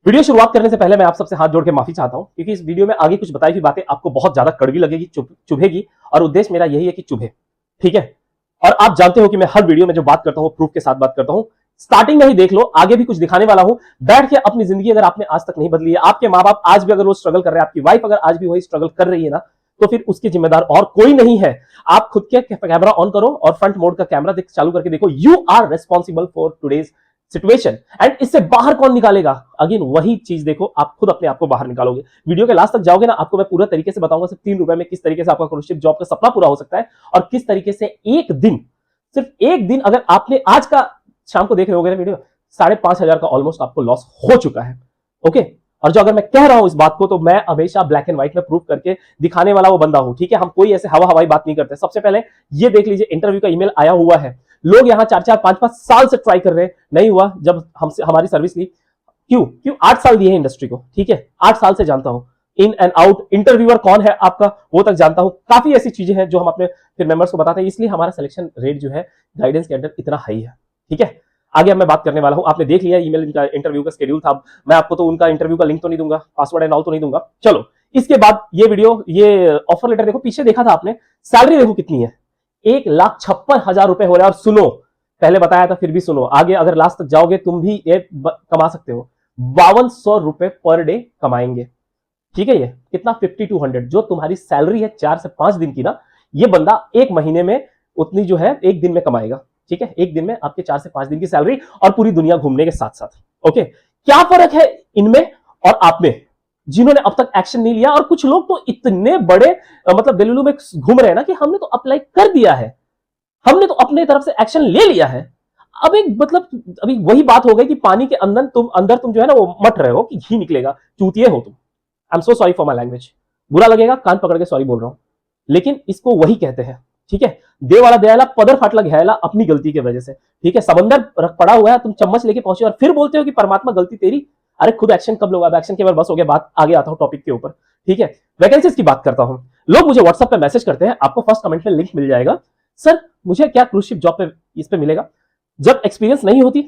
Video शुरुआत करने से पहले मैं आप सबसे हाथ जोड़ के माफी चाहता हूं, क्योंकि इस वीडियो में आगे कुछ बताई हुई बातें आपको बहुत ज्यादा कड़वी लगेगी, चुभेगी, और उद्देश्य मेरा यही है कि चुभे। ठीक है। और आप जानते हो कि मैं हर वीडियो में जो बात करता हूं प्रूफ के साथ बात करता हूं। स्टार्टिंग में ही देख लो, आगे भी कुछ दिखाने वाला हूं। बैठ के अपनी जिंदगी अगर आपने आज तक नहीं बदली है, आपके माँ बाप आज भी अगर वो स्ट्रगल कर रहे हैं, आपकी वाइफ अगर आज भी वही स्ट्रगल कर रही है ना, तो फिर उसके जिम्मेदार और कोई नहीं है। आप खुद के कैमरा ऑन करो और फ्रंट मोड का कैमरा चालू करके देखो। You are responsible for today's situation, and इससे बाहर कौन निकालेगा? अगेन वही चीज देखो, आप खुद अपने आप को बाहर निकालोगे। वीडियो के लास्ट तक जाओगे ना, आपको मैं पूरा तरीके से बताऊंगा सिर्फ 3 रुपए में किस तरीके से आपका क्रूज शिप जॉब का सपना पूरा हो सकता है, और किस तरीके से एक दिन, सिर्फ एक दिन, अगर आपने आज का शाम को देख रहे होगे ना वीडियो, 5,500 का ऑलमोस्ट आपको लॉस हो चुका है। ओके। और जो अगर मैं कह रहा हूं इस बात को, तो मैं हमेशा ब्लैक एंड व्हाइट में प्रूफ करके दिखाने वाला वो बंदा हूं। ठीक है। हम कोई ऐसे हवा हवाई बात नहीं करते। सबसे पहले ये देख लीजिए, इंटरव्यू का ईमेल आया हुआ है। लोग यहां 4-4, 5-5 साल से ट्राई कर रहे हैं, नहीं हुआ। जब हमसे हमारी सर्विस ली, क्यों 8 साल दिए हैं इंडस्ट्री को। ठीक है। 8 साल से जानता हूं, इन एंड आउट। इंटरव्यूअर कौन है आपका, वो तक जानता हूं। काफी ऐसी चीजें हैं जो हम अपने फिर मेंबर्स को बताते हैं, इसलिए हमारा सिलेक्शन रेट जो है गाइडेंस के अंदर इतना हाई है। ठीक है। आगे अब मैं बात करने वाला हूं। आपने देख लिया ईमेल, इनका इंटरव्यू का शेड्यूल था। मैं आपको तो उनका इंटरव्यू का लिंक तो नहीं दूंगा, पासवर्ड एंड ऑल तो नहीं दूंगा। चलो, इसके बाद ये वीडियो, ये ऑफर लेटर देखो, पीछे देखा था आपने, सैलरी देखो कितनी है, 1,56,000 रुपए हो रहा है। और सुनो, पहले बताया था फिर भी सुनो, आगे अगर लास्ट तक जाओगे तुम भी ये कमा सकते हो। 5,200 रुपए पर डे कमाएंगे। ठीक है। ये कितना, 5,200, जो तुम्हारी सैलरी है 4 से 5 दिन की ना, ये बंदा एक महीने में उतनी जो है एक दिन में कमाएगा। ठीक है। एक दिन में आपके 4 से 5 दिन की सैलरी, और पूरी दुनिया घूमने के साथ साथ। ओके। क्या फर्क है इनमें और आप में, जिन्होंने अब तक एक्शन नहीं लिया? और कुछ लोग तो इतने बड़े मतलब दिल्लू में घूम रहे हैं ना, कि हमने तो अप्लाई कर दिया है, हमने तो अपने तरफ से एक्शन ले लिया है। अब एक मतलब अभी वही बात हो गई कि पानी के अंदर तुम जो है ना वो मट रहे हो कि घी निकलेगा, चूतिए हो तुम। I am so sorry for my language, बुरा लगेगा, कान पकड़ के सॉरी बोल रहा हूं, लेकिन इसको वही कहते हैं। ठीक है। दे वाला दयाला पदर फाटला घ्यायला, अपनी गलती की वजह से। ठीक है। समंदर पड़ा हुआ है, तुम चम्मच लेके पहुंचे और फिर बोलते हो कि परमात्मा गलती तेरी। अरे खुद एक्शन कब लोगे? अब एक्शन के बाद बस हो गया, बात आगे आता हूं टॉपिक के ऊपर। ठीक है। वैकेंसीज की बात करता हूं। लोग मुझे व्हाट्सएप पे मैसेज करते हैं, आपको फर्स्ट कमेंट में लिंक मिल जाएगा, सर मुझे क्या क्रूज शिप जॉब पे इस पे मिलेगा? जब एक्सपीरियंस नहीं होती,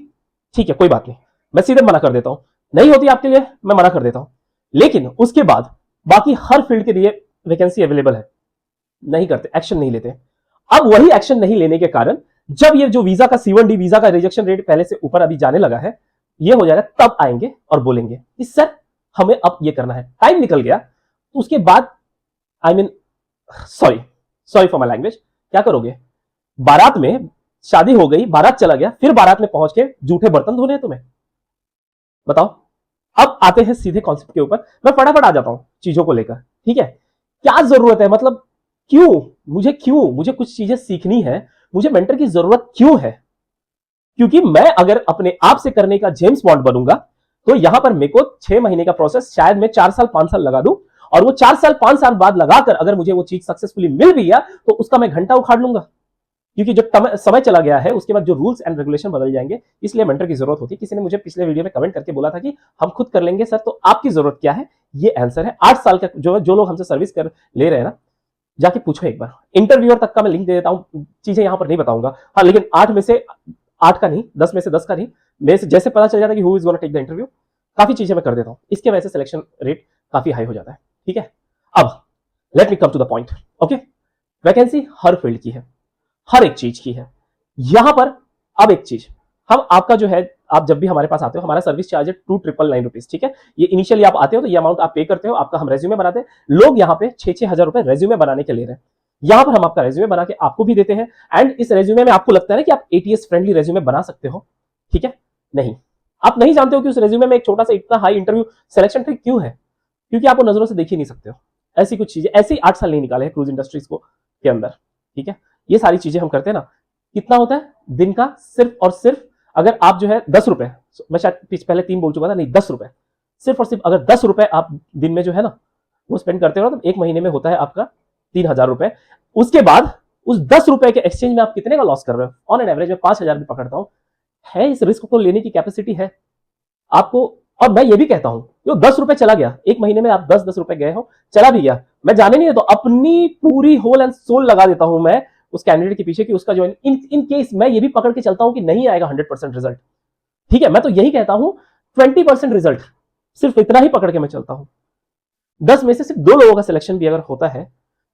ठीक है कोई बात नहीं, मैं सीधे मना कर देता हूं, नहीं होती आपके लिए मैं मना कर देता हूं। लेकिन उसके बाद बाकी हर फील्ड के लिए वैकेंसी अवेलेबल है। नहीं करते, एक्शन नहीं लेते। अब वही एक्शन नहीं लेने के कारण, जब ये जो वीजा का C1D वीजा का रिजेक्शन रेट पहले से ऊपर अभी जाने लगा है, ये हो जाएगा, तब आएंगे और बोलेंगे कि सर हमें अब ये करना है। टाइम निकल गया तो उसके बाद, I mean sorry, sorry for my language, क्या करोगे? बारात में, शादी हो गई, बारात चला गया, फिर बारात में पहुंच के जूठे बर्तन धोने हैं तुम्हें? बताओ। अब आते हैं सीधे कॉन्सेप्ट के ऊपर, मैं फटाफट आ जाता हूं चीजों को लेकर। ठीक है। क्या जरूरत है, मतलब क्यों मुझे कुछ चीजें सीखनी है, मुझे मेंटर की जरूरत क्यों है? क्योंकि मैं अगर अपने आप से करने का जेम्स बॉन्ड बनूंगा, तो यहां पर मेरे को 6 महीने का प्रोसेस शायद मैं 4 साल 5 साल लगा दूं, और वो 4 साल 5 साल बाद लगाकर अगर मुझे वो चीज सक्सेसफुली मिल भी गया, तो उसका मैं घंटा उखाड़ लूंगा। क्योंकि जब समय चला गया है, उसके बाद जो रूल्स एंड रेगुलेशन बदल जाएंगे, इसलिए मेंटर की जरूरत होती है। किसी ने मुझे पिछले वीडियो में कमेंट करके बोला था कि हम खुद कर लेंगे सर, तो आपकी जरूरत क्या है? ये आंसर है। 8 साल का जो लोग हमसे सर्विस कर ले रहे हैं ना, जाके पूछो एक बार। इंटरव्यूअर तक का मैं लिंक दे देता हूं, चीजें यहां पर नहीं बताऊंगा। हाँ, लेकिन 8 में से 8 का नहीं, 10 में से 10 का नहीं, मेरे से जैसे पता चल जाता है कि who is gonna take the interview, काफी चीजें मैं कर देता हूं। इसके वजह से सिलेक्शन रेट काफी हाई हो जाता है। ठीक है। अब let me come to the point. Okay. Vacancy हर फील्ड की है, हर एक चीज की है यहां पर। अब एक चीज, हम आपका जो है, आप जब भी हमारे पास आते हो, हमारा सर्विस चार्ज है 2,999 रुपीज। ठीक है। ये इनिशियली आप आते हो तो ये अमाउंट आप पे करते हो, आपका हम रेज्यूमे बनाते हैं। लोग यहाँ पे 6,000 रुपए रेज्यूमे बनाने के ले रहे हैं। यहां पर हम आपका रेज्यूमे बना के आपको भी देते हैं, एंड इस रेज्यूमे में आपको लगता है ना कि आप ATS फ्रेंडली रेज्यूमे बना सकते हो। ठीक है। नहीं, आप नहीं जानते हो कि उस रेज्यूमे में एक छोटा सा इतना हाई इंटरव्यू सिलेक्शन ट्रिक क्यों है? क्योंकि आप वो नजरों से देख ही नहीं सकते हो। ऐसी कुछ चीजें, ऐसे ही 8 साल नहीं निकाले हैं क्रूज इंडस्ट्रीज को के अंदर। ठीक है। ये सारी चीजें हम करते हैं ना, कितना होता है दिन का? सिर्फ और सिर्फ, अगर आप जो है 10 रुपए, मैं शायद पहले 3 बोल चुका था, नहीं 10 रुपए, सिर्फ और सिर्फ अगर 10 रुपए आप दिन में जो है ना वो स्पेंड करते हो ना, तो एक महीने में होता है आपका 3,000 रुपए। उसके बाद उस 10 रुपए के एक्सचेंज में आप कितने का लॉस कर रहे हो? ऑन एन एवरेज में 5,000 भी पकड़ता हूं, है इस रिस्क को लेने की कैपेसिटी है आपको? और मैं ये भी कहता हूं, जो 10 रुपए चला गया, एक महीने में आप 10-10 रुपए गए हो, चला भी गया, मैं जाने नहीं देता, तो अपनी पूरी होल एंड सोल लगा देता हूं मैं उस कैंडिडेट के पीछे कि उसका जो इन केस मैं ये भी पकड़ के चलता हूं कि नहीं आएगा 100% रिजल्ट। ठीक है। मैं तो यही कहता हूं 20% रिजल्ट, सिर्फ इतना ही पकड़ के मैं चलता हूं। 10 में से सिर्फ 2 लोगों का सिलेक्शन भी अगर होता है,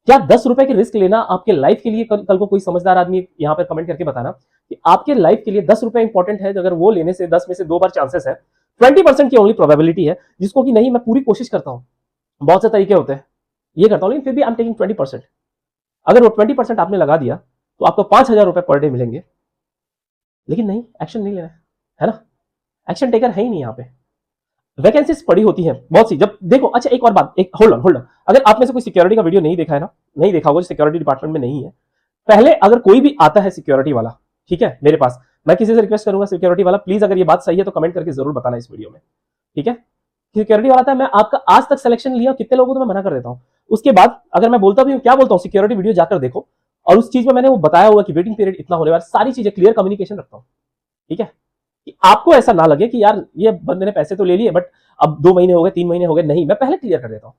क्या 10 रुपए की रिस्क लेना आपके लाइफ के लिए, कल को कोई समझदार आदमी यहां पर कमेंट करके बताना कि आपके लाइफ के लिए 10 रुपए इंपॉर्टेंट है, अगर वो लेने से 10 में से 2 बार चांसेस है, 20% की ओनली प्रोबेबिलिटी है, जिसको कि नहीं मैं पूरी कोशिश करता हूं, बहुत से तरीके होते हैं, ये करता हूं, लेकिन फिर भी आई एम टेकिंग 20%। अगर वो 20% आपने लगा दिया तो आपको 5,000 रुपए पर डे मिलेंगे, लेकिन नहीं, एक्शन नहीं लेना है ना, एक्शन टेकर है ही नहीं यहाँ पे। वैकेंसीज पड़ी होती हैं बहुत सी, जब देखो, अच्छा एक और बात, एक होल्ड ऑन, अगर आप में से कोई सिक्योरिटी का वीडियो नहीं देखा है ना, नहीं देखा होगा, जो सिक्योरिटी डिपार्टमेंट में नहीं है, पहले अगर कोई भी आता है सिक्योरिटी वाला, ठीक है, मेरे पास, मैं किसी से रिक्वेस्ट करूंगा सिक्योरिटी वाला प्लीज अगर ये बात सही है तो कमेंट करके जरूर बताना इस वीडियो में, ठीक है। सिक्योरिटी वाला था, मैं आपका आज तक सिलेक्शन लिया कितने लोगों को तो मैं मना कर देता हूं। उसके बाद अगर मैं बोलता भी हूं, क्या बोलता हूं, सिक्योरिटी वीडियो जाकर देखो, और उस चीज में मैंने वो बताया हुआ कि वेटिंग पीरियड इतना होने वाला, सारी चीजें क्लियर कम्युनिकेशन रखता हूं, ठीक है, कि आपको ऐसा ना लगे कि यार ये बंदे ने पैसे तो ले लिए बट अब 2 महीने हो गए, 3 महीने हो गए, नहीं, मैं पहले क्लियर कर देता हूं।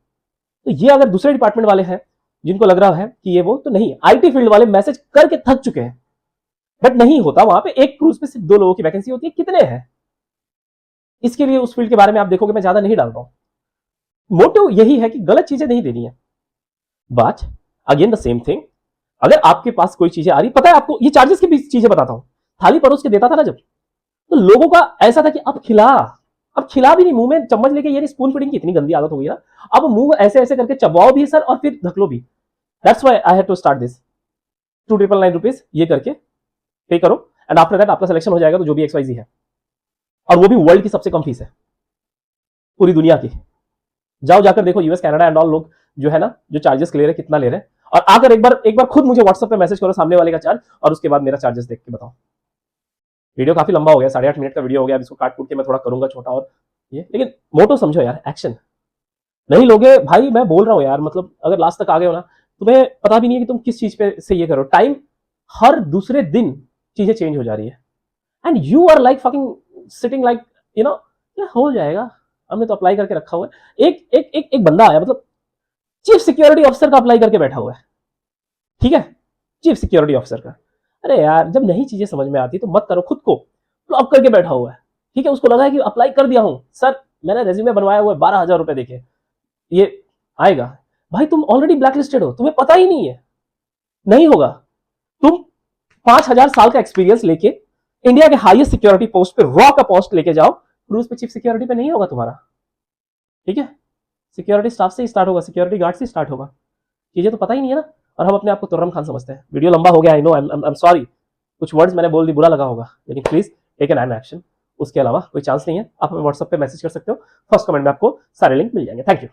तो ये अगर दूसरे डिपार्टमेंट वाले हैं जिनको लग रहा है कि ये वो, तो नहीं, आईटी फील्ड वाले मैसेज करके थक चुके हैं, बट नहीं होता, वहां पे एक क्रूज पे सिर्फ 2 लोगों की वैकेंसी होती है, कितने हैं, इसके लिए उस फील्ड के बारे में आप देखोगे मैं ज्यादा नहीं डालता हूं। मोटिव यही है कि गलत चीजें नहीं देनी है, but again the same thing, अगर आपके पास कोई चीजें आ रही, पता है आपको, ये चार्जेस की भी चीजें बताता हूं, थाली परोस के देता था ना जब, तो लोगों का ऐसा था कि अब खिला भी नहीं, मुंह में चम्मच लेके, ये स्पून फीडिंग की इतनी गंदी आदत हो गई ना, अब मुंह ऐसे ऐसे करके चबाओ भी सर और फिर धकलो भी। That's why I had to start this, 2,999 rupees ये करके पे करो, एंड आफ्टर दैट आपका सिलेक्शन हो जाएगा, तो जो भी XYZ है, और वो भी वर्ल्ड की सबसे कम फीस है पूरी दुनिया की। जाओ जाकर देखो US कनाडा एंड ऑल लोग जो है ना, जो चार्जेस ले रहे हैं, कितना ले रहे हैं, और आकर एक बार खुद मुझे व्हाट्सएप पे मैसेज करो सामने वाले का चार्ज, और उसके बाद मेरा चार्जेस देख के बताओ। वीडियो काफी लंबा हो गया, 8.5 मिनट का वीडियो हो गया, अब इसको काट कूट के मैं थोड़ा करूंगा छोटा, और ये, लेकिन मोटो समझो यार, एक्शन नहीं लोगे भाई, मैं बोल रहा हूं यार, मतलब अगर लास्ट तक आ गए हो ना, तुम्हें पता भी नहीं है कि तुम किस चीज पे से ये करो, टाइम हर दूसरे दिन चीजें चेंज हो जा रही है, and you are like fucking sitting like, you know, ये हो जाएगा, हमने तो अप्लाई करके रखा हुआ है। एक बंदा आया, मतलब चीफ सिक्योरिटी ऑफिसर का अप्लाई करके बैठा हुआ है, ठीक है, चीफ सिक्योरिटी ऑफिसर का। अरे यार, जब नई चीजें समझ में आती तो मत करो, खुद को ब्लॉक करके बैठा हुआ है, ठीक है, उसको लगा है कि अप्लाई कर दिया हूं सर, मैंने रेज्यूमे बनवाया हुआ है, 12,000 रुपए देके ये आएगा। भाई तुम ऑलरेडी ब्लैक लिस्टेड हो, तुम्हें पता ही नहीं है, नहीं होगा। तुम 5,000 साल का एक्सपीरियंस लेके इंडिया के हाईएस्ट सिक्योरिटी पोस्ट पे, रॉ का पोस्ट लेके जाओ, क्रूज पे चीफ सिक्योरिटी पे नहीं होगा तुम्हारा, ठीक है, सिक्योरिटी स्टाफ से ही स्टार्ट होगा, सिक्योरिटी गार्ड से स्टार्ट होगा, चीजें तो पता ही नहीं है ना, और हम अपने आप को तुर्रम खान समझते हैं। वीडियो लंबा हो गया, I know, I am sorry, कुछ वर्ड्स मैंने बोल दी, बुरा लगा होगा, लेकिन प्लीज टेक एन एक्शन, उसके अलावा कोई चांस नहीं है। आप हमें व्हाट्सएप पे मैसेज कर सकते हो, फर्स्ट कमेंट में आपको सारे लिंक मिल जाएंगे। Thank you.